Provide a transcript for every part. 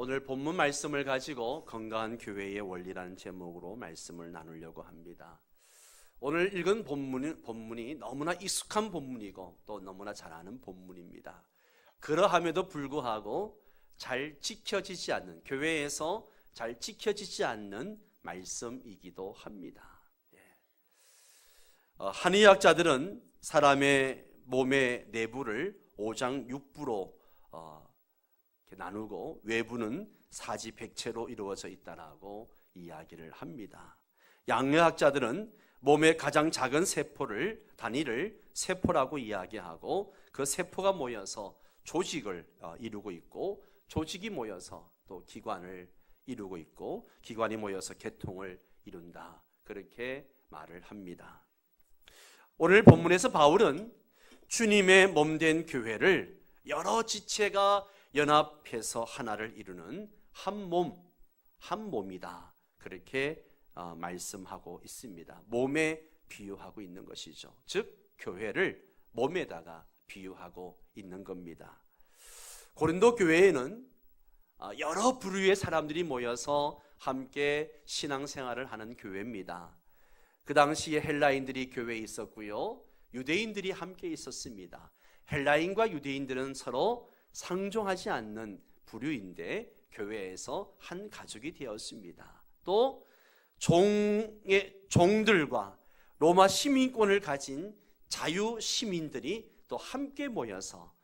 오늘 본문 말씀을 가지고 건강한 교회의 원리라는 제목으로 말씀을 나누려고 합니다. 오늘 읽은 본문이 너무나 익숙한 본문이고 또 너무나 잘 아는 본문입니다. 그러함에도 불구하고 잘 지켜지지 않는, 교회에서 잘 지켜지지 않는 말씀이기도 합니다. 한의학자들은 사람의 몸의 내부를 5장 6부로 나누고 외부는 사지백체로 이루어져 있다라고 이야기를 합니다. 양의학자들은 몸의 가장 작은 세포를 단위를 세포라고 이야기하고 그 세포가 모여서 조직을 이루고 있고 조직이 모여서 또 기관을 이루고 있고 기관이 모여서 계통을 이룬다, 그렇게 말을 합니다. 오늘 본문에서 바울은 주님의 몸된 교회를 여러 지체가 연합해서 하나를 이루는 한 몸이다, 그렇게 말씀하고 있습니다. 몸에 비유하고 있는 것이죠. 즉 교회를 몸에다가 비유하고 있는 겁니다. 고린도 교회에는 여러 부류의 사람들이 모여서 함께 신앙생활을 하는 교회입니다. 그 당시에 헬라인들이 교회에 있었고요, 유대인들이 함께 있었습니다. 헬라인과 유대인들은 서로 상종하지 않는 부류인데 교회에서 한 가족이 되었습니다. 또 종들과 로마 시민권을 가진 자유 시민들이 또 함께 모여서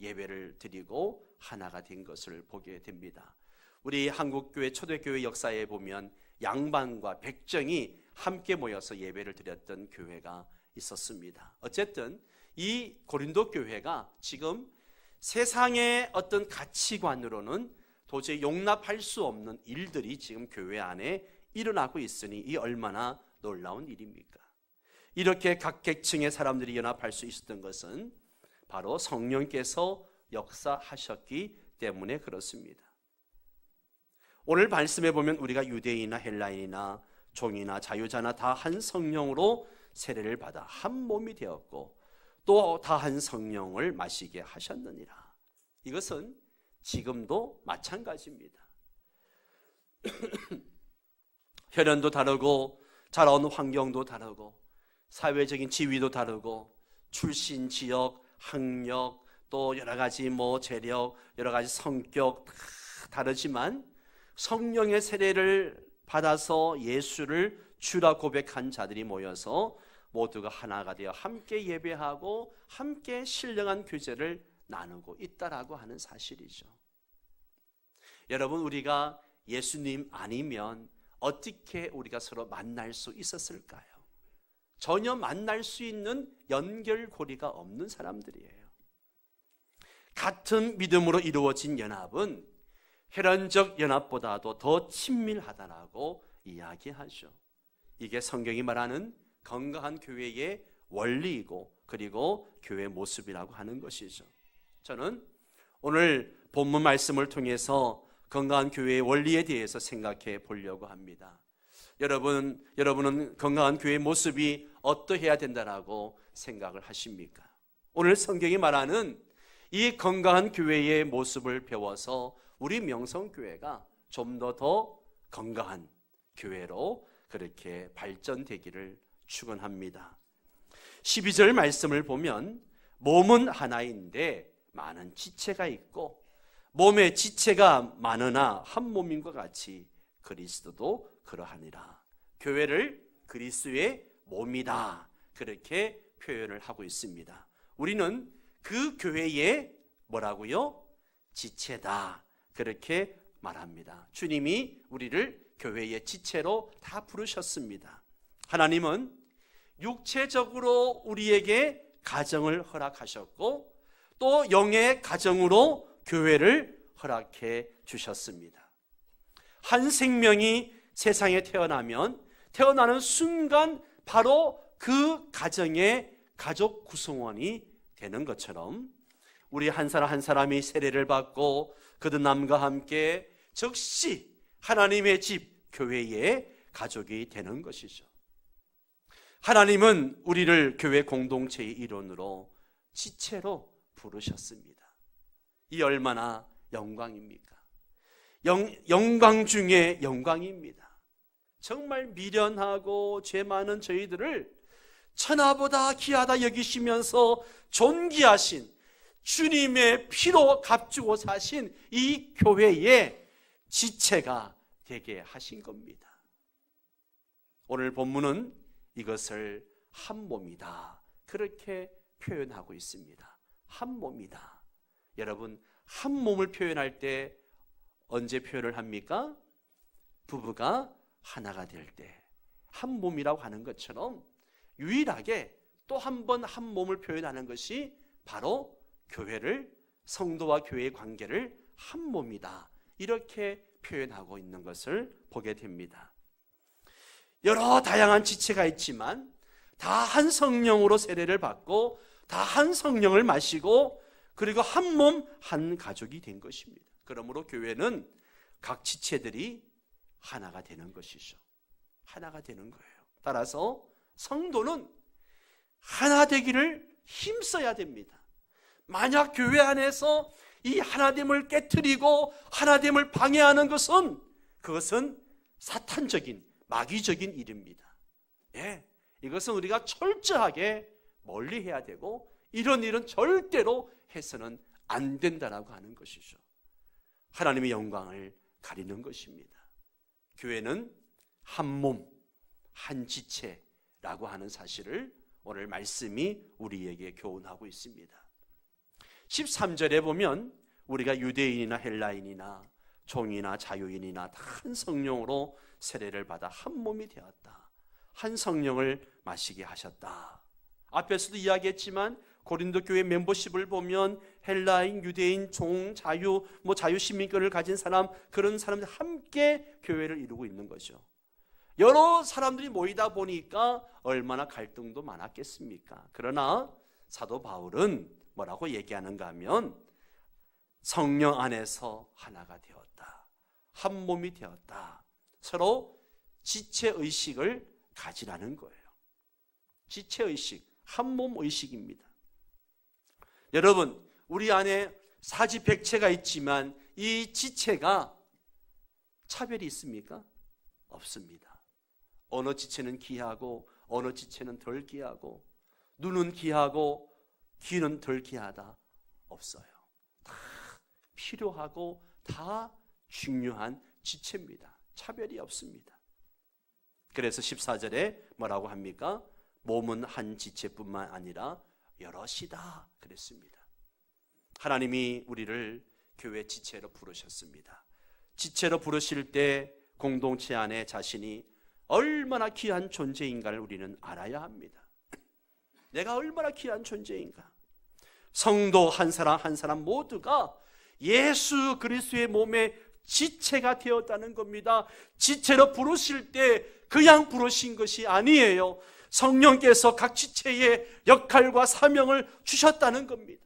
예배를 드리고 하나가 된 것을 보게 됩니다. 우리 한국교회 초대교회 역사에 보면 양반과 백정이 함께 모여서 예배를 드렸던 교회가 있었습니다. 어쨌든 이 고린도 교회가 지금 세상의 어떤 가치관으로는 도저히 용납할 수 없는 일들이 지금 교회 안에 일어나고 있으니 이 얼마나 놀라운 일입니까? 이렇게 각 계층의 사람들이 연합할 수 있었던 것은 바로 성령께서 역사하셨기 때문에 그렇습니다. 오늘 말씀해 보면 우리가 유대인이나 헬라인이나 종이나 자유자나 다 한 성령으로 세례를 받아 한 몸이 되었고 또 다 한 성령을 마시게 하셨느니라. 이것은 지금도 마찬가지입니다. 혈연도 다르고 자라온 환경도 다르고 사회적인 지위도 다르고 출신, 지역, 학력, 또 여러 가지 재력, 여러 가지 성격 다 다르지만 성령의 세례를 받아서 예수를 주라 고백한 자들이 모여서 모두가 하나가 되어 함께 예배하고 함께 신령한 교제를 나누고 있다라고 하는 사실이죠. 여러분, 우리가 예수님 아니면 어떻게 우리가 서로 만날 수 있었을까요? 전혀 만날 수 있는 연결고리가 없는 사람들이에요. 같은 믿음으로 이루어진 연합은 혈연적 연합보다도 더 친밀하다라고 이야기하죠. 이게 성경이 말하는 건강한 교회의 원리이고 그리고 교회 모습이라고 하는 것이죠. 저는 오늘 본문 말씀을 통해서 건강한 교회의 원리에 대해서 생각해 보려고 합니다. 여러분은 건강한 교회의 모습이 어떠해야 된다라고 생각을 하십니까? 오늘 성경이 말하는 이 건강한 교회의 모습을 배워서 우리 명성교회가 좀 더 건강한 교회로 그렇게 발전되기를 축원합니다. 12절 말씀을 보면 몸은 하나인데 많은 지체가 있고 몸의 지체가 많으나 한 몸인 것 같이 그리스도도 그러하니라. 교회를 그리스도의 몸이다, 그렇게 표현을 하고 있습니다. 우리는 그 교회의 뭐라고요? 지체다, 그렇게 말합니다. 주님이 우리를 교회의 지체로 다 부르셨습니다. 하나님은 육체적으로 우리에게 가정을 허락하셨고 또 영의 가정으로 교회를 허락해 주셨습니다. 한 생명이 세상에 태어나는 순간 바로 그 가정의 가족 구성원이 되는 것처럼 우리 한 사람 한 사람이 세례를 받고 거듭남과 함께 즉시 하나님의 집 교회의 가족이 되는 것이죠. 하나님은 우리를 교회 공동체의 일원으로 지체로 부르셨습니다. 이 얼마나 영광입니까? 영광 중에 영광입니다. 정말 미련하고 죄 많은 저희들을 천하보다 귀하다 여기시면서 존귀하신 주님의 피로 값주고 사신 이 교회의 지체가 되게 하신 겁니다. 오늘 본문은 이것을 한 몸이다, 그렇게 표현하고 있습니다. 한 몸이다. 여러분, 한 몸을 표현할 때 언제 표현을 합니까? 부부가 하나가 될 때 한 몸이라고 하는 것처럼 유일하게 또 한 번 한 몸을 표현하는 것이 바로 교회를, 성도와 교회의 관계를 한 몸이다, 이렇게 표현하고 있는 것을 보게 됩니다. 여러 다양한 지체가 있지만 다 한 성령으로 세례를 받고 다 한 성령을 마시고 그리고 한 몸, 한 가족이 된 것입니다. 그러므로 교회는 각 지체들이 하나가 되는 것이죠. 하나가 되는 거예요. 따라서 성도는 하나 되기를 힘써야 됩니다. 만약 교회 안에서 이 하나됨을 깨트리고 하나됨을 방해하는 것은, 그것은 사탄적인, 마귀적인 일입니다. 이것은 우리가 철저하게 멀리해야 되고 이런 일은 절대로 해서는 안 된다라고 하는 것이죠. 하나님의 영광을 가리는 것입니다. 교회는 한 몸, 한 지체라고 하는 사실을 오늘 말씀이 우리에게 교훈하고 있습니다. 13절에 보면 우리가 유대인이나 헬라인이나 종이나 자유인이나 다 한 성령으로 세례를 받아 한 몸이 되었다, 한 성령을 마시게 하셨다. 앞에서도 이야기했지만 고린도 교회 멤버십을 보면 헬라인, 유대인, 종, 자유, 자유 시민권을 가진 사람, 그런 사람들 함께 교회를 이루고 있는 거죠. 여러 사람들이 모이다 보니까 얼마나 갈등도 많았겠습니까? 그러나 사도 바울은 뭐라고 얘기하는가 하면 성령 안에서 하나가 되었다, 한 몸이 되었다, 서로 지체의식을 가지라는 거예요. 지체의식, 한 몸 의식입니다. 여러분, 우리 안에 사지백체가 있지만 이 지체가 차별이 있습니까? 없습니다. 어느 지체는 귀하고 어느 지체는 덜 귀하고, 눈은 귀하고 귀는 덜 귀하다, 없어요. 다 필요하고 다 중요한 지체입니다. 차별이 없습니다. 그래서 14절에 뭐라고 합니까? 몸은 한 지체뿐만 아니라 여럿이다 그랬습니다. 하나님이 우리를 교회 지체로 부르셨습니다. 지체로 부르실 때 공동체 안에 자신이 얼마나 귀한 존재인가를 우리는 알아야 합니다. 내가 얼마나 귀한 존재인가. 성도 한 사람 한 사람 모두가 예수 그리스도의 몸의 지체가 되었다는 겁니다. 지체로 부르실 때 그냥 부르신 것이 아니에요. 성령께서 각 지체의 역할과 사명을 주셨다는 겁니다.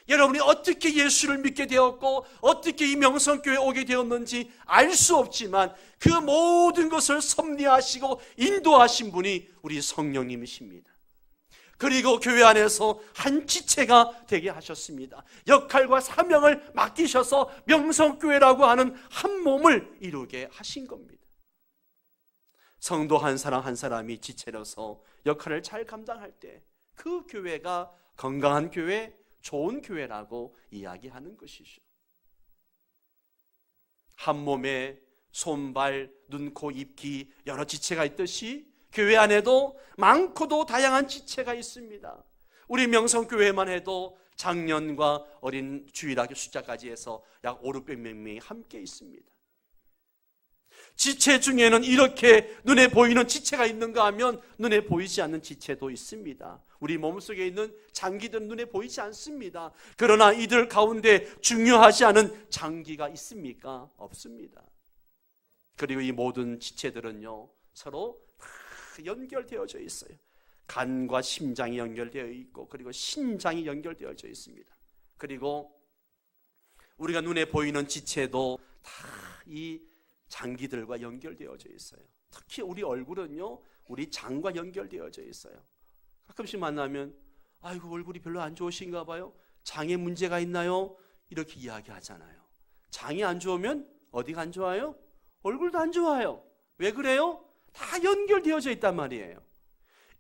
여러분이 어떻게 예수를 믿게 되었고 어떻게 이 명성교회에 오게 되었는지 알 수 없지만 그 모든 것을 섭리하시고 인도하신 분이 우리 성령님이십니다. 그리고 교회 안에서 한 지체가 되게 하셨습니다. 역할과 사명을 맡기셔서 명성교회라고 하는 한 몸을 이루게 하신 겁니다. 성도 한 사람 한 사람이 지체로서 역할을 잘 감당할 때 그 교회가 건강한 교회, 좋은 교회라고 이야기하는 것이죠. 한 몸에 손, 발, 눈, 코, 입, 귀 여러 지체가 있듯이 교회 안에도 많고도 다양한 지체가 있습니다. 우리 명성교회만 해도 장년과 어린 주일학교 숫자까지 해서 약 500~600명이 함께 있습니다. 지체 중에는 이렇게 눈에 보이는 지체가 있는가 하면 눈에 보이지 않는 지체도 있습니다. 우리 몸속에 있는 장기들은 눈에 보이지 않습니다. 그러나 이들 가운데 중요하지 않은 장기가 있습니까? 없습니다. 그리고 이 모든 지체들은요 서로 다 연결되어져 있어요. 간과 심장이 연결되어 있고 그리고 신장이 연결되어져 있습니다. 그리고 우리가 눈에 보이는 지체도 다 이 장기들과 연결되어져 있어요. 특히 우리 얼굴은요 우리 장과 연결되어져 있어요. 가끔씩 만나면 아이고 얼굴이 별로 안 좋으신가 봐요, 장에 문제가 있나요? 이렇게 이야기하잖아요. 장이 안 좋으면 어디가 안 좋아요? 얼굴도 안 좋아요. 왜 그래요? 다 연결되어져 있단 말이에요.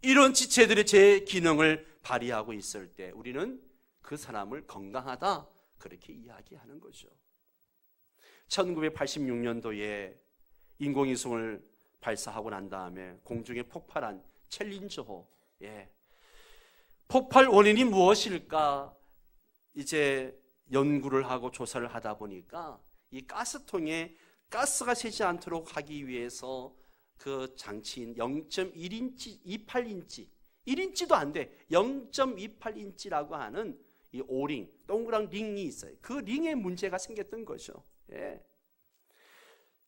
이런 지체들이 제 기능을 발휘하고 있을 때 우리는 그 사람을 건강하다 그렇게 이야기하는 거죠. 1986년도에 인공위성을 발사하고 난 다음에 공중에 폭발한 챌린저호, 폭발 원인이 무엇일까 이제 연구를 하고 조사를 하다 보니까 이 가스통에 가스가 새지 않도록 하기 위해서 그 장치인 0.1인치, 28인치, 1인치도 안 돼, 0.28인치라고 하는 이 오링, 동그란 링이 있어요. 그 링에 문제가 생겼던 거죠.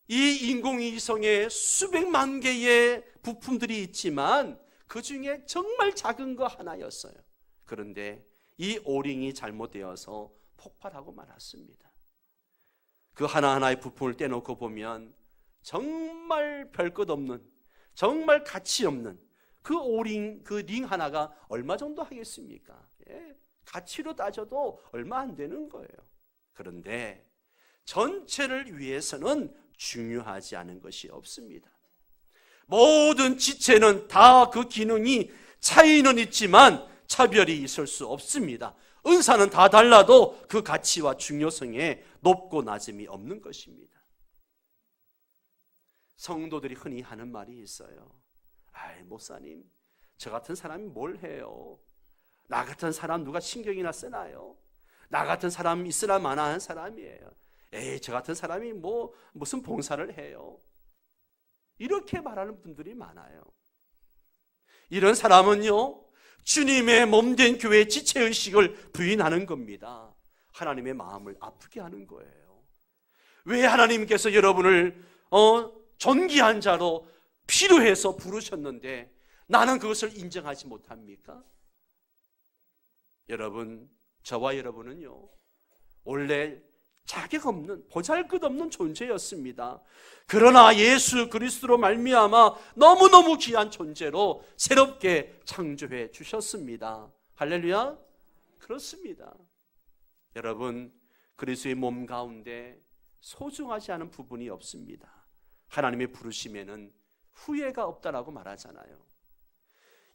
이 인공위성에 수백만 개의 부품들이 있지만 그 중에 정말 작은 거 하나였어요. 그런데 이 오링이 잘못되어서 폭발하고 말았습니다. 그 하나하나의 부품을 떼놓고 보면 정말 별것 없는, 정말 가치 없는 그 오링, 그 링 하나가 얼마 정도 하겠습니까? 가치로 따져도 얼마 안 되는 거예요. 그런데 전체를 위해서는 중요하지 않은 것이 없습니다. 모든 지체는 다 그 기능이 차이는 있지만 차별이 있을 수 없습니다. 은사는 다 달라도 그 가치와 중요성에 높고 낮음이 없는 것입니다. 성도들이 흔히 하는 말이 있어요. 아이, 목사님, 저 같은 사람이 뭘 해요? 나 같은 사람 누가 신경이나 쓰나요? 나 같은 사람 있으나 마나한 사람이에요. 에이, 저 같은 사람이 무슨 봉사를 해요? 이렇게 말하는 분들이 많아요. 이런 사람은요, 주님의 몸된 교회의 지체의식을 부인하는 겁니다. 하나님의 마음을 아프게 하는 거예요. 왜 하나님께서 여러분을 존귀한 자로 필요해서 부르셨는데 나는 그것을 인정하지 못합니까? 여러분, 저와 여러분은요, 원래 자격 없는, 보잘것없는 존재였습니다. 그러나 예수 그리스도로 말미암아 너무너무 귀한 존재로 새롭게 창조해 주셨습니다. 할렐루야. 그렇습니다. 여러분, 그리스도의 몸 가운데 소중하지 않은 부분이 없습니다. 하나님의 부르심에는 후회가 없다라고 말하잖아요.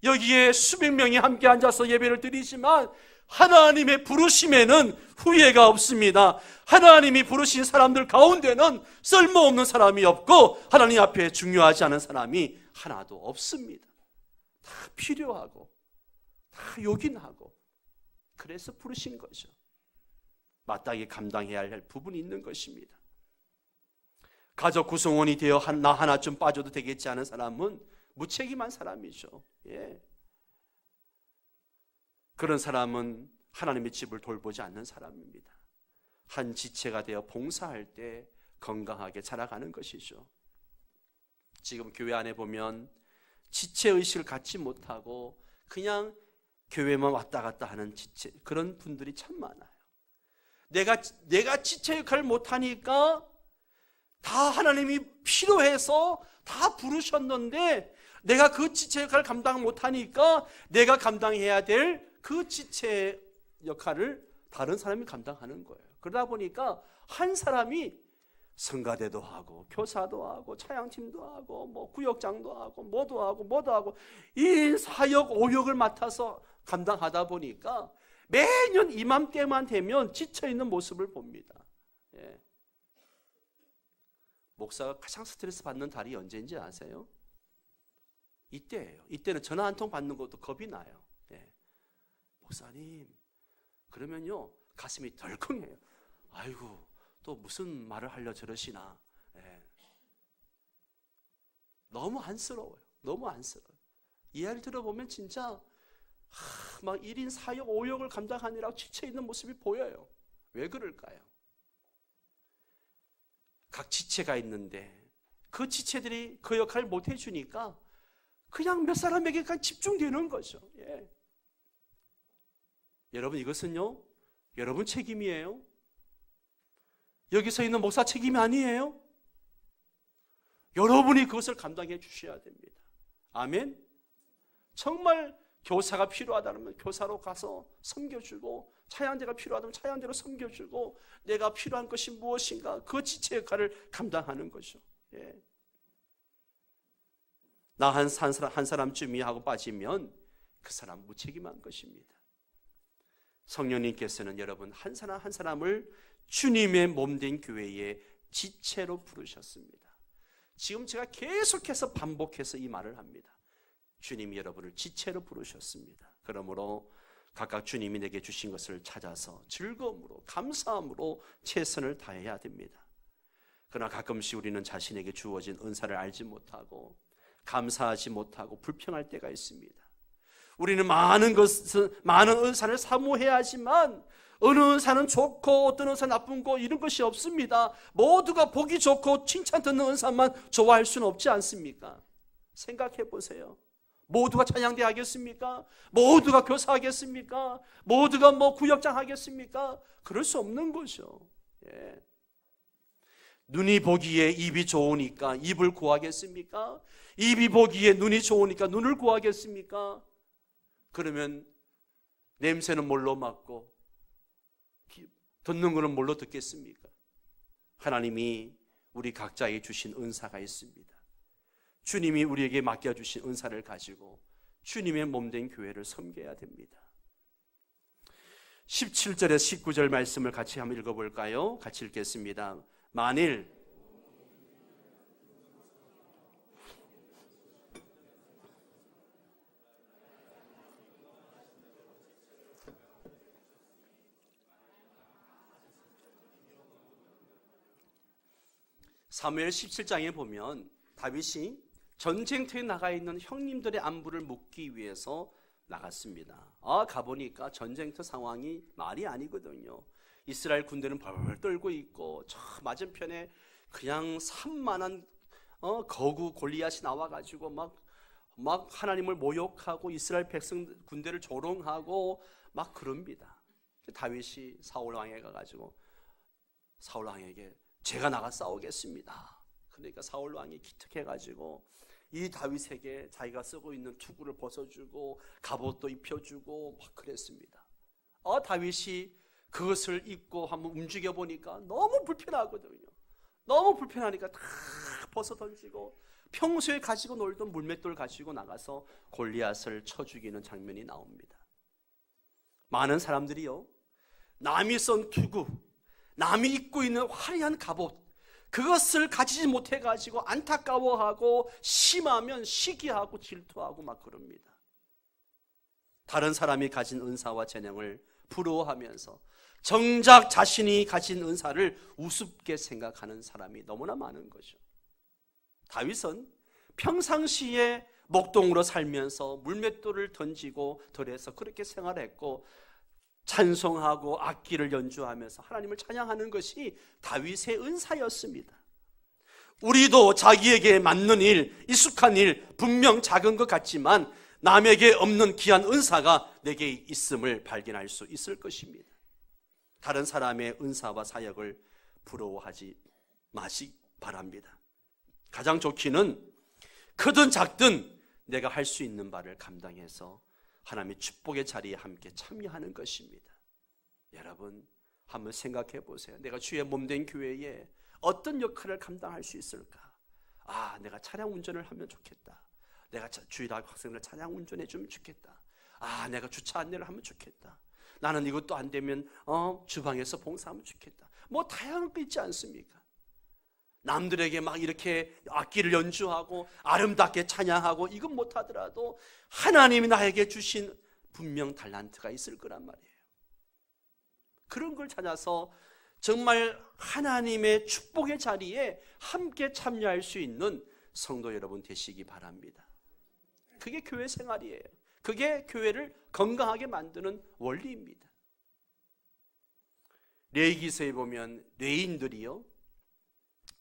여기에 수백 명이 함께 앉아서 예배를 드리지만 하나님의 부르심에는 후회가 없습니다. 하나님이 부르신 사람들 가운데는 쓸모없는 사람이 없고 하나님 앞에 중요하지 않은 사람이 하나도 없습니다. 다 필요하고 다 요긴하고 그래서 부르신 거죠. 마땅히 감당해야 할 부분이 있는 것입니다. 가족 구성원이 되어 나 하나쯤 빠져도 되겠지 않은 사람은 무책임한 사람이죠. 그런 사람은 하나님의 집을 돌보지 않는 사람입니다. 한 지체가 되어 봉사할 때 건강하게 자라가는 것이죠. 지금 교회 안에 보면 지체의식을 갖지 못하고 그냥 교회만 왔다 갔다 하는 지체, 그런 분들이 참 많아요. 내가 지체 역할을 못하니까 다 하나님이 필요해서 다 부르셨는데 내가 그 지체 역할을 감당 못하니까 내가 감당해야 될 그 지체 역할을 다른 사람이 감당하는 거예요. 그러다 보니까 한 사람이 성가대도 하고 교사도 하고 차양팀도 하고 구역장도 하고 뭐도 하고 이 사역 오역을 맡아서 감당하다 보니까 매년 이맘때만 되면 지쳐있는 모습을 봅니다. 목사가 가장 스트레스 받는 달이 언제인지 아세요? 이때예요. 이때는 전화 한 통 받는 것도 겁이 나요. 목사님, 그러면요 가슴이 덜컹해요. 아이고, 또 무슨 말을 하려 저러시나. 너무 안쓰러워요. 너무 안쓰러워요. 이야기를 들어보면 진짜 막 1인 4역 5역을 감당하느라고 지쳐있는 모습이 보여요. 왜 그럴까요? 각 지체가 있는데 그 지체들이 그 역할을 못 해주니까 그냥 몇 사람에게까지 집중되는 거죠. 여러분, 이것은요 여러분 책임이에요. 여기서 있는 목사 책임이 아니에요. 여러분이 그것을 감당해 주셔야 됩니다. 아멘. 정말 교사가 필요하다면 교사로 가서 섬겨주고, 차양대가 필요하다면 차양대로 섬겨주고, 내가 필요한 것이 무엇인가 그 지체 역할을 감당하는 거죠. 예. 나 한 사람쯤이 하고 빠지면 그 사람 무책임한 것입니다. 성령님께서는 여러분 한 사람 한 사람을 주님의 몸된 교회의 지체로 부르셨습니다. 지금 제가 계속해서 반복해서 이 말을 합니다. 주님이 여러분을 지체로 부르셨습니다. 그러므로 각각 주님이 내게 주신 것을 찾아서 즐거움으로 감사함으로 최선을 다해야 됩니다. 그러나 가끔씩 우리는 자신에게 주어진 은사를 알지 못하고 감사하지 못하고 불평할 때가 있습니다. 우리는 많은 은사를 사모해야 하지만 어느 은사는 좋고 어떤 은사 나쁜 거 이런 것이 없습니다. 모두가 보기 좋고 칭찬 듣는 은사만 좋아할 수는 없지 않습니까? 생각해 보세요. 모두가 찬양대 하겠습니까? 모두가 교사하겠습니까? 모두가 구역장 하겠습니까? 그럴 수 없는 거죠. 예. 눈이 보기에 입이 좋으니까 입을 구하겠습니까? 입이 보기에 눈이 좋으니까 눈을 구하겠습니까? 그러면 냄새는 뭘로 맡고 듣는 것은 뭘로 듣겠습니까? 하나님이 우리 각자에게 주신 은사가 있습니다. 주님이 우리에게 맡겨주신 은사를 가지고 주님의 몸된 교회를 섬겨야 됩니다. 17절에서 19절 말씀을 같이 한번 읽어볼까요? 같이 읽겠습니다. 만일 사무엘 17장에 보면 다윗이 전쟁터에 나가 있는 형님들의 안부를 묻기 위해서 나갔습니다. 가보니까 전쟁터 상황이 말이 아니거든요. 이스라엘 군대는 벌벌 떨고 있고 저 맞은편에 그냥 산만한 거구 골리앗이 나와가지고 막 하나님을 모욕하고 이스라엘 백성 군대를 조롱하고 막 그럽니다. 다윗이 사울 왕에 가가지고 사울 왕에게 제가 나가 싸우겠습니다. 그러니까 사울 왕이 기특해가지고 이 다윗에게 자기가 쓰고 있는 투구를 벗어주고 갑옷도 입혀주고 막 그랬습니다. 다윗이 그것을 입고 한번 움직여 보니까 너무 불편하거든요. 너무 불편하니까 다 벗어 던지고 평소에 가지고 놀던 물맷돌 가지고 나가서 골리앗을 쳐 죽이는 장면이 나옵니다. 많은 사람들이요, 남이 쓴 투구, 남이 입고 있는 화려한 갑옷, 그것을 가지지 못해가지고 안타까워하고 심하면 시기하고 질투하고 막 그럽니다. 다른 사람이 가진 은사와 재능을 부러워하면서 정작 자신이 가진 은사를 우습게 생각하는 사람이 너무나 많은 거죠. 다윗은 평상시에 목동으로 살면서 물맷돌을 던지고 들에서 그렇게 생활했고 찬송하고 악기를 연주하면서 하나님을 찬양하는 것이 다윗의 은사였습니다. 우리도 자기에게 맞는 일, 익숙한 일, 분명 작은 것 같지만 남에게 없는 귀한 은사가 내게 있음을 발견할 수 있을 것입니다. 다른 사람의 은사와 사역을 부러워하지 마시기 바랍니다. 가장 좋기는 크든 작든 내가 할 수 있는 바를 감당해서 하나님의 축복의 자리에 함께 참여하는 것입니다. 여러분 한번 생각해 보세요. 내가 주의 몸된 교회에 어떤 역할을 감당할 수 있을까? 내가 차량 운전을 하면 좋겠다. 내가 주일학 학생들 차량 운전해 주면 좋겠다. 내가 주차 안내를 하면 좋겠다. 나는 이것도 안 되면 주방에서 봉사하면 좋겠다. 다양한 거 있지 않습니까? 남들에게 막 이렇게 악기를 연주하고 아름답게 찬양하고 이건 못하더라도 하나님이 나에게 주신 분명 달란트가 있을 거란 말이에요. 그런 걸 찾아서 정말 하나님의 축복의 자리에 함께 참여할 수 있는 성도 여러분 되시기 바랍니다. 그게 교회 생활이에요. 그게 교회를 건강하게 만드는 원리입니다. 레위기서에 보면 레위인들이요,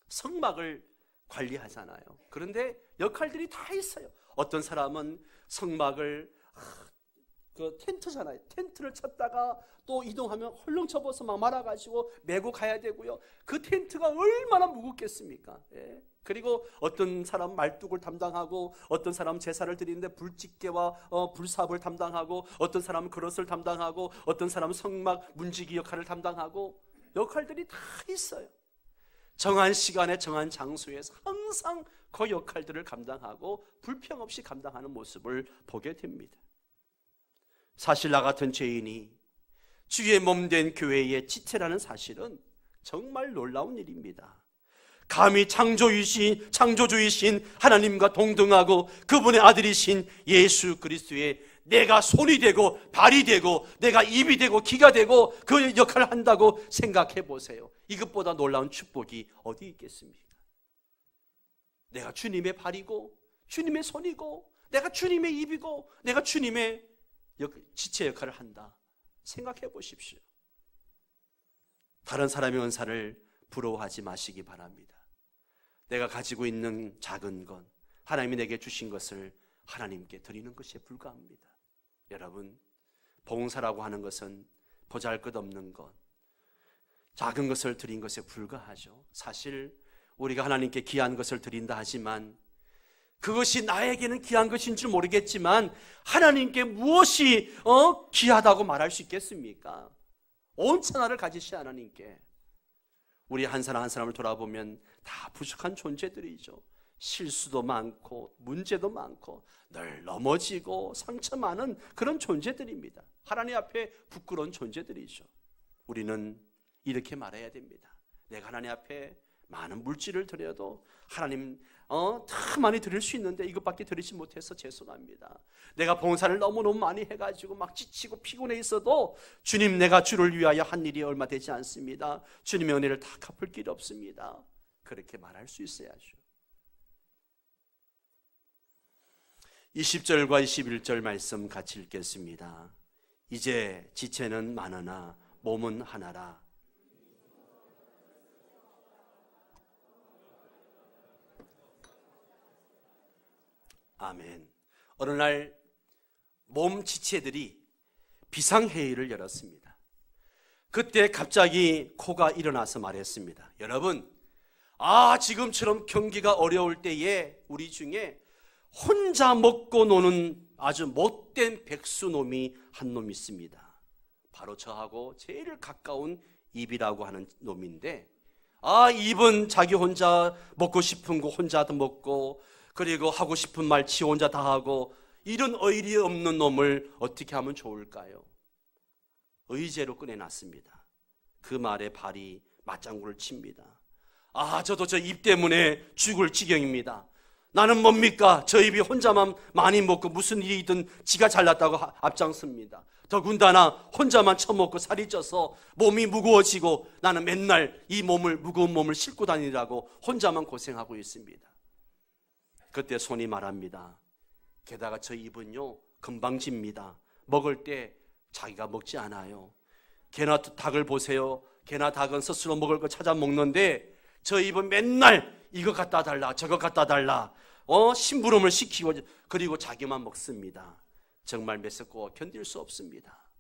성막을 관리하잖아요. 그런데 역할들이 다 있어요. 어떤 사람은 성막을 그 텐트잖아요. 텐트를 쳤다가 또 이동하면 헐렁 접어서 막 말아가지고 메고 가야 되고요. 그 텐트가 얼마나 무겁겠습니까? 예. 그리고 어떤 사람 말뚝을 담당하고, 어떤 사람 제사를 드리는데 불집게와 불삽을 담당하고, 어떤 사람은 그릇을 담당하고, 어떤 사람은 성막 문지기 역할을 담당하고, 역할들이 다 있어요. 정한 시간에 정한 장소에서 항상 그 역할들을 감당하고 불평 없이 감당하는 모습을 보게 됩니다. 사실 나 같은 죄인이 주의 몸된 교회의 지체라는 사실은 정말 놀라운 일입니다. 감히 창조주이신 하나님과 동등하고 그분의 아들이신 예수 그리스도의 내가 손이 되고 발이 되고 내가 입이 되고 귀가 되고 그 역할을 한다고 생각해 보세요. 이것보다 놀라운 축복이 어디 있겠습니까? 내가 주님의 발이고 주님의 손이고 내가 주님의 입이고 내가 주님의 지체 역할을 한다. 생각해 보십시오. 다른 사람의 은사를 부러워하지 마시기 바랍니다. 내가 가지고 있는 작은 것, 하나님이 내게 주신 것을 하나님께 드리는 것에 불과합니다. 여러분, 봉사라고 하는 것은 보잘것없는 것, 작은 것을 드린 것에 불과하죠. 사실 우리가 하나님께 귀한 것을 드린다 하지만 그것이 나에게는 귀한 것인 줄 모르겠지만 하나님께 무엇이 귀하다고 말할 수 있겠습니까? 온 천하를 가지신 하나님께. 우리 한 사람 한 사람을 돌아보면 다 부족한 존재들이죠. 실수도 많고 문제도 많고 늘 넘어지고 상처 많은 그런 존재들입니다. 하나님 앞에 부끄러운 존재들이죠. 우리는 이렇게 말해야 됩니다. 내가 하나님 앞에 많은 물질을 드려도 하나님 다 많이 드릴 수 있는데 이것밖에 드리지 못해서 죄송합니다. 내가 봉사를 너무너무 많이 해가지고 막 지치고 피곤해 있어도 주님, 내가 주를 위하여 한 일이 얼마 되지 않습니다. 주님의 은혜를 다 갚을 길이 없습니다. 그렇게 말할 수 있어야죠. 20절과 21절 말씀 같이 읽겠습니다. 이제 지체는 많으나 몸은 하나라. 아멘. 어느 날 몸 지체들이 비상회의를 열었습니다. 그때 갑자기 코가 일어나서 말했습니다. 여러분, 지금처럼 경기가 어려울 때에 우리 중에 혼자 먹고 노는 아주 못된 백수놈이 한 놈 있습니다. 바로 저하고 제일 가까운 입이라고 하는 놈인데, 입은 자기 혼자 먹고 싶은 거 혼자 더 먹고, 그리고 하고 싶은 말 지 혼자 다 하고, 이런 의리 없는 놈을 어떻게 하면 좋을까요? 의제로 꺼내놨습니다. 그 말에 발이 맞장구를 칩니다. 저도 저 입 때문에 죽을 지경입니다. 나는 뭡니까? 저 입이 혼자만 많이 먹고 무슨 일이 있든 지가 잘났다고 앞장섭니다. 더군다나 혼자만 처먹고 살이 쪄서 몸이 무거워지고 나는 맨날 이 무거운 몸을 싣고 다니라고 혼자만 고생하고 있습니다. 그때 손이 말합니다. 게다가 저 입은요 금방 집니다. 먹을 때 자기가 먹지 않아요. 개나 닭을 보세요. 개나 닭은 스스로 먹을 거 찾아 먹는데 저 입은 맨날 이거 갖다 달라 저거 갖다 달라 심부름을 시키고 그리고 자기만 먹습니다. 정말 메스꺼워 견딜 수 없습니다.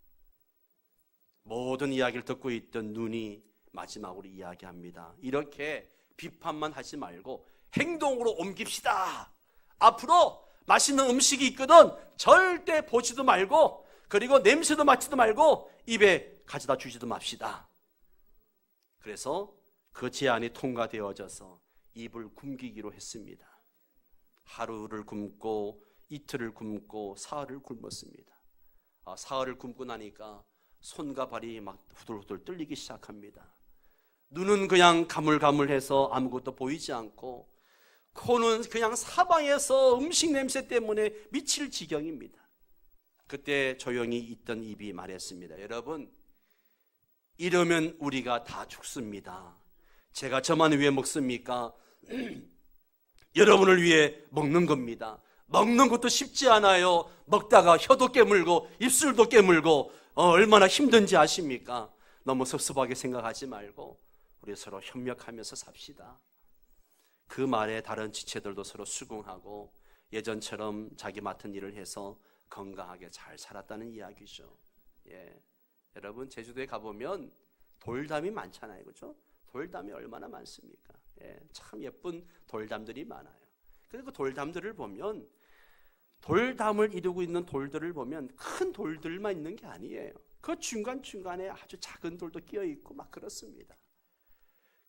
모든 이야기를 듣고 있던 눈이 마지막으로 이야기합니다. 이렇게 비판만 하지 말고 행동으로 옮깁시다. 앞으로 맛있는 음식이 있거든 절대 보지도 말고 그리고 냄새도 맡지도 말고 입에 가져다 주지도 맙시다. 그래서 그 제안이 통과되어져서 입을 굶기기로 했습니다. 하루를 굶고 이틀을 굶고 사흘을 굶었습니다. 사흘을 굶고 나니까 손과 발이 막 후들후들 떨리기 시작합니다. 눈은 그냥 가물가물해서 아무것도 보이지 않고 코는 그냥 사방에서 음식 냄새 때문에 미칠 지경입니다. 그때 조용히 있던 입이 말했습니다. 여러분, 이러면 우리가 다 죽습니다. 제가 저만 위해 먹습니까? 여러분을 위해 먹는 겁니다. 먹는 것도 쉽지 않아요. 먹다가 혀도 깨물고 입술도 깨물고 얼마나 힘든지 아십니까? 너무 섭섭하게 생각하지 말고 우리 서로 협력하면서 삽시다. 그 말에 다른 지체들도 서로 수긍하고 예전처럼 자기 맡은 일을 해서 건강하게 잘 살았다는 이야기죠. 여러분 제주도에 가보면 돌담이 많잖아요. 그렇죠? 돌담이 얼마나 많습니까? 참 예쁜 돌담들이 많아요. 그리고 돌담들을 보면, 돌담을 이루고 있는 돌들을 보면 큰 돌들만 있는 게 아니에요. 그 중간중간에 아주 작은 돌도 끼어 있고 막 그렇습니다.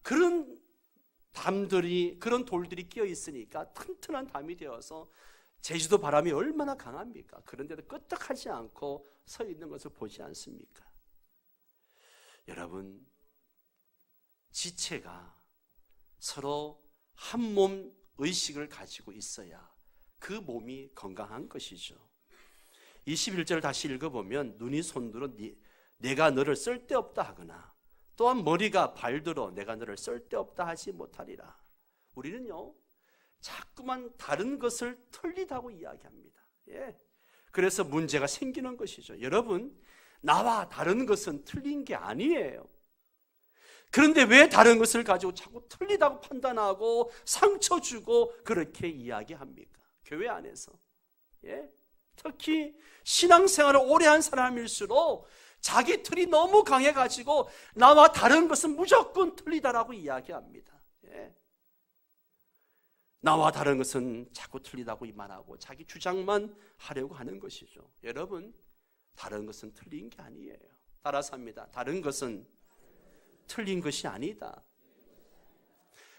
그런 담들이, 그런 돌들이 끼어 있으니까 튼튼한 담이 되어서 제주도 바람이 얼마나 강합니까? 그런데도 끄떡하지 않고 서 있는 것을 보지 않습니까? 여러분, 지체가 서로 한 몸 의식을 가지고 있어야 그 몸이 건강한 것이죠. 21절 다시 읽어보면, 눈이 손들어 내가 너를 쓸데없다 하거나 또한 머리가 발들어 내가 너를 쓸데없다 하지 못하리라. 우리는요, 자꾸만 다른 것을 틀리다고 이야기합니다. 그래서 문제가 생기는 것이죠. 여러분, 나와 다른 것은 틀린 게 아니에요. 그런데 왜 다른 것을 가지고 자꾸 틀리다고 판단하고 상처 주고 그렇게 이야기합니까? 교회 안에서. 특히 신앙생활을 오래 한 사람일수록 자기 틀이 너무 강해가지고 나와 다른 것은 무조건 틀리다라고 이야기합니다. 나와 다른 것은 자꾸 틀리다고 말하고 자기 주장만 하려고 하는 것이죠. 여러분, 다른 것은 틀린 게 아니에요. 따라서 합니다. 다른 것은 틀린 것이 아니다.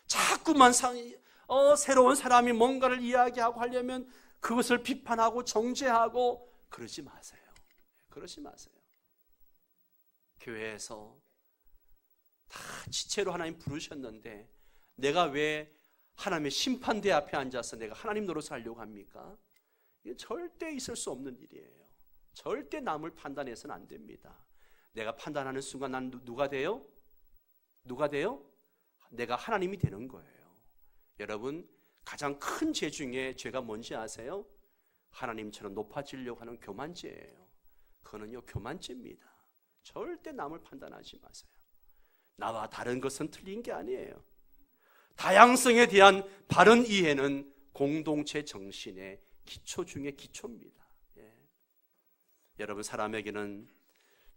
자꾸만 새로운 사람이 뭔가를 이야기하고 하려면 그것을 비판하고 정죄하고 그러지 마세요. 그러지 마세요. 교회에서 다 지체로 하나님 부르셨는데 내가 왜 하나님의 심판대 앞에 앉아서 내가 하나님 노릇을 하려고 합니까? 이건 절대 있을 수 없는 일이에요. 절대 남을 판단해서는 안 됩니다. 내가 판단하는 순간 난 누가 돼요? 누가 돼요? 내가 하나님이 되는 거예요. 여러분, 가장 큰 죄 중에 죄가 뭔지 아세요? 하나님처럼 높아지려고 하는 교만죄예요. 그거는요, 교만죄입니다. 절대 남을 판단하지 마세요. 나와 다른 것은 틀린 게 아니에요. 다양성에 대한 바른 이해는 공동체 정신의 기초 중에 기초입니다. 여러분, 사람에게는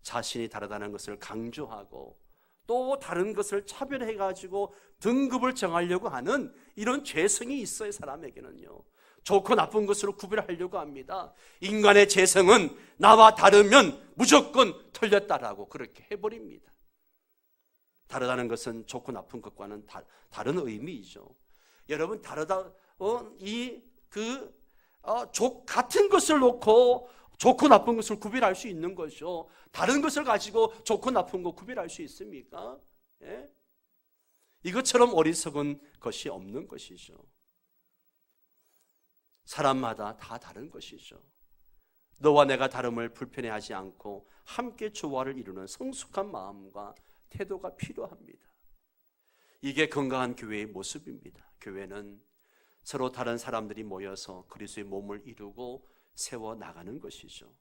자신이 다르다는 것을 강조하고 또 다른 것을 차별해가지고 등급을 정하려고 하는 이런 죄성이 있어요. 사람에게는요, 좋고 나쁜 것으로 구별하려고 합니다. 인간의 죄성은 나와 다르면 무조건 틀렸다라고 그렇게 해버립니다. 다르다는 것은 좋고 나쁜 것과는 다른 의미이죠. 여러분, 다르다, 같은 것을 놓고 좋고 나쁜 것을 구별할 수 있는 거죠. 다른 것을 가지고 좋고 나쁜 거 구별할 수 있습니까? 이것처럼 어리석은 것이 없는 것이죠. 사람마다 다 다른 것이죠. 너와 내가 다름을 불편해하지 않고 함께 조화를 이루는 성숙한 마음과 태도가 필요합니다. 이게 건강한 교회의 모습입니다. 교회는 서로 다른 사람들이 모여서 그리스도의 몸을 이루고 세워나가는 것이죠.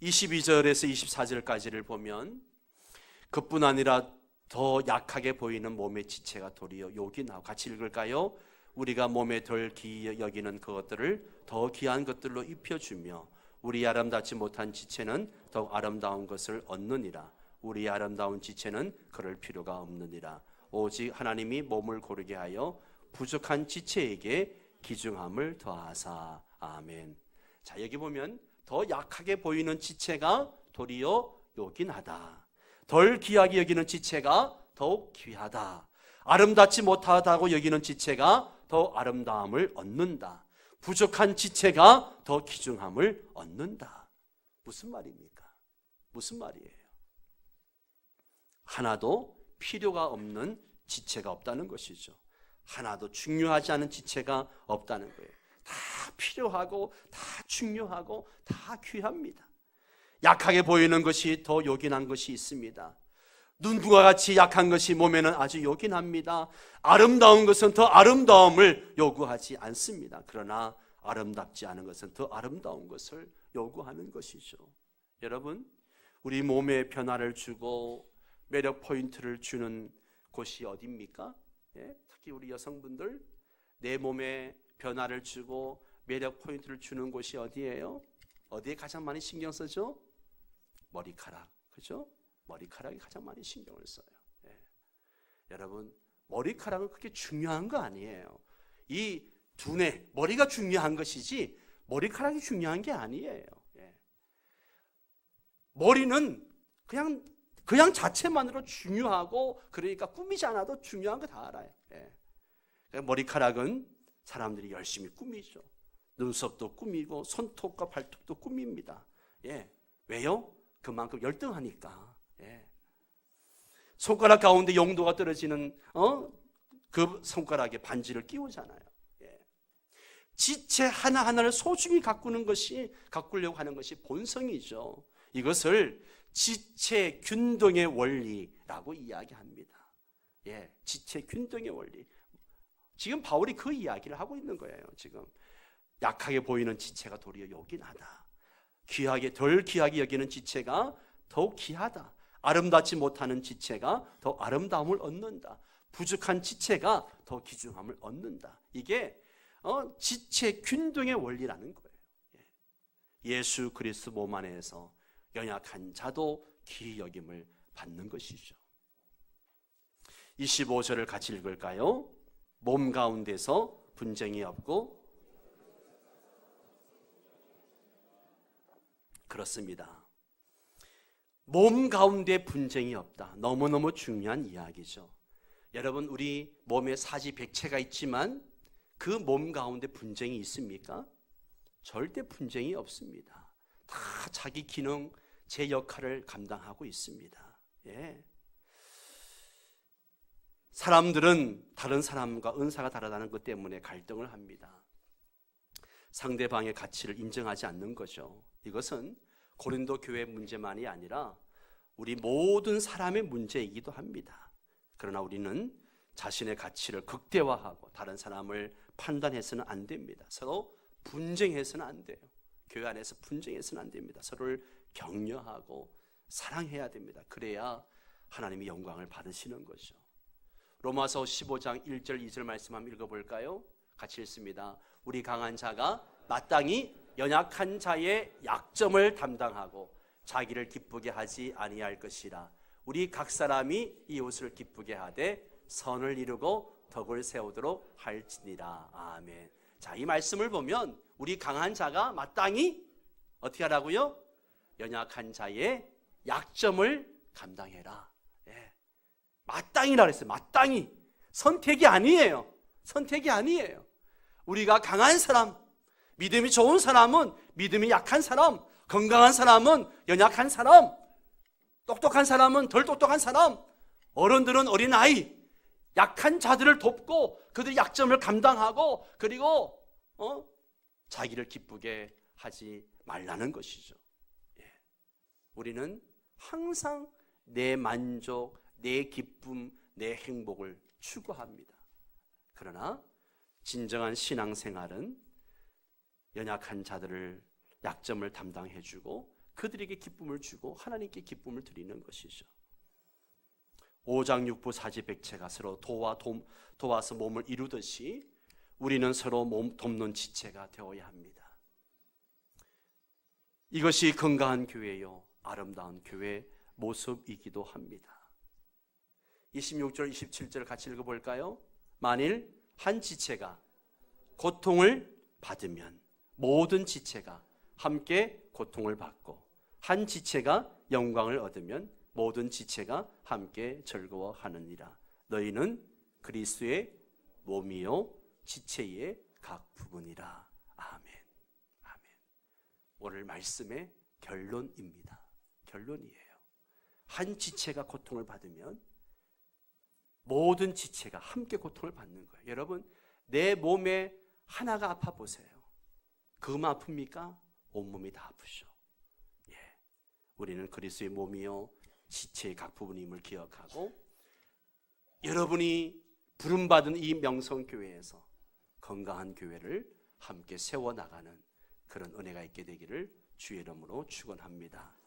22절에서 24절까지를 보면 그뿐 아니라 더 약하게 보이는 몸의 지체가 도리어 욕이 나오고, 같이 읽을까요? 우리가 몸에 덜 귀히 여기는 그것들을 더 귀한 것들로 입혀주며 우리 아름답지 못한 지체는 더욱 아름다운 것을 얻느니라. 우리 아름다운 지체는 그럴 필요가 없느니라. 오직 하나님이 몸을 고르게 하여 부족한 지체에게 기중함을 더하사. 아멘. 자, 여기 보면 더 약하게 보이는 지체가 도리어 요긴하다. 덜 귀하게 여기는 지체가 더욱 귀하다. 아름답지 못하다고 여기는 지체가 더 아름다움을 얻는다. 부족한 지체가 더 귀중함을 얻는다. 무슨 말입니까? 무슨 말이에요? 하나도 필요가 없는 지체가 없다는 것이죠. 하나도 중요하지 않은 지체가 없다는 거예요. 다 필요하고 다 중요하고 다 귀합니다. 약하게 보이는 것이 더 요긴한 것이 있습니다. 눈과 같이 약한 것이 몸에는 아주 요긴합니다. 아름다운 것은 더 아름다움을 요구하지 않습니다. 그러나 아름답지 않은 것은 더 아름다운 것을 요구하는 것이죠. 여러분, 우리 몸에 변화를 주고 매력 포인트를 주는 곳이 어디입니까? 특히 우리 여성분들, 내 몸에 변화를 주고 매력 포인트를 주는 곳이 어디예요? 어디에 가장 많이 신경 쓰죠? 머리카락, 그죠? 머리카락이 가장 많이 신경을 써요. 여러분, 머리카락은 그렇게 중요한 거 아니에요. 이 두뇌, 머리가 중요한 것이지 머리카락이 중요한 게 아니에요. 예. 머리는 그냥 자체만으로 중요하고, 그러니까 꾸미지 않아도 중요한 거 다 알아요. 예. 머리카락은 사람들이 열심히 꾸미죠. 눈썹도 꾸미고 손톱과 발톱도 꾸밉니다. 예. 왜요? 그만큼 열등하니까. 예. 손가락 가운데 용도가 떨어지는 그 손가락에 반지를 끼우잖아요. 예. 지체 하나하나를 소중히 가꾸려고 하는 것이 본성이죠. 이것을 지체 균등의 원리라고 이야기합니다. 예, 지체 균등의 원리. 지금 바울이 그 이야기를 하고 있는 거예요. 지금 약하게 보이는 지체가 도리어 요긴하다. 덜 귀하게 여기는 지체가 더욱 귀하다. 아름답지 못하는 지체가 더 아름다움을 얻는다. 부족한 지체가 더 귀중함을 얻는다. 이게 지체 균등의 원리라는 거예요. 예수 그리스도 몸 안에서 연약한 자도 귀히 여김을 받는 것이죠. 25절을 같이 읽을까요? 몸 가운데서 분쟁이 없고, 그렇습니다. 몸 가운데 분쟁이 없다. 너무너무 중요한 이야기죠. 여러분, 우리 몸에 사지백체가 있지만 그 몸 가운데 분쟁이 있습니까? 절대 분쟁이 없습니다. 다 자기 기능, 제 역할을 감당하고 있습니다. 예. 사람들은 다른 사람과 은사가 다르다는 것 때문에 갈등을 합니다. 상대방의 가치를 인정하지 않는 거죠. 이것은 고린도 교회 문제만이 아니라 우리 모든 사람의 문제이기도 합니다. 그러나 우리는 자신의 가치를 극대화하고 다른 사람을 판단해서는 안 됩니다. 서로 분쟁해서는 안 돼요. 교회 안에서 분쟁해서는 안 됩니다. 서로를 격려하고 사랑해야 됩니다. 그래야 하나님이 영광을 받으시는 거죠. 로마서 15장 1절 2절 말씀 한번 읽어볼까요? 같이 읽습니다. 우리 강한 자가 마땅히 연약한 자의 약점을 담당하고 자기를 기쁘게 하지 아니할 것이라. 우리 각 사람이 이웃을 기쁘게 하되 선을 이루고 덕을 세우도록 할지니라. 아멘. 자, 이 말씀을 보면 우리 강한 자가 마땅히 어떻게 하라고요? 연약한 자의 약점을 감당해라. 예. 마땅히라 그랬어요. 마땅히. 선택이 아니에요. 선택이 아니에요. 우리가 강한 사람, 믿음이 좋은 사람은 믿음이 약한 사람, 건강한 사람은 연약한 사람, 똑똑한 사람은 덜 똑똑한 사람, 어른들은 어린아이, 약한 자들을 돕고 그들의 약점을 감당하고, 그리고 자기를 기쁘게 하지 말라는 것이죠. 예. 우리는 항상 내 만족, 내 기쁨, 내 행복을 추구합니다. 그러나 진정한 신앙생활은 연약한 자들을 약점을 담당해주고 그들에게 기쁨을 주고 하나님께 기쁨을 드리는 것이죠. 오장육부 사지백체가 서로 도와서 몸을 이루듯이 우리는 서로 돕는 지체가 되어야 합니다. 이것이 건강한 교회요, 아름다운 교회 모습이기도 합니다. 26절 27절 같이 읽어볼까요? 만일 한 지체가 고통을 받으면 모든 지체가 함께 고통을 받고, 한 지체가 영광을 얻으면 모든 지체가 함께 즐거워하느니라. 너희는 그리스도의 몸이요 지체의 각 부분이라. 아멘. 아멘. 오늘 말씀의 결론입니다. 결론이에요. 한 지체가 고통을 받으면 모든 지체가 함께 고통을 받는 거예요. 여러분, 내 몸에 하나가 아파 보세요. 그것만 아픕니까? 온몸이 다 아프죠. 예. 우리는 그리스도의 몸이요 지체의 각 부분임을 기억하고, 여러분이 부름받은 이 명성교회에서 건강한 교회를 함께 세워나가는 그런 은혜가 있게 되기를 주의 이름으로 축원합니다.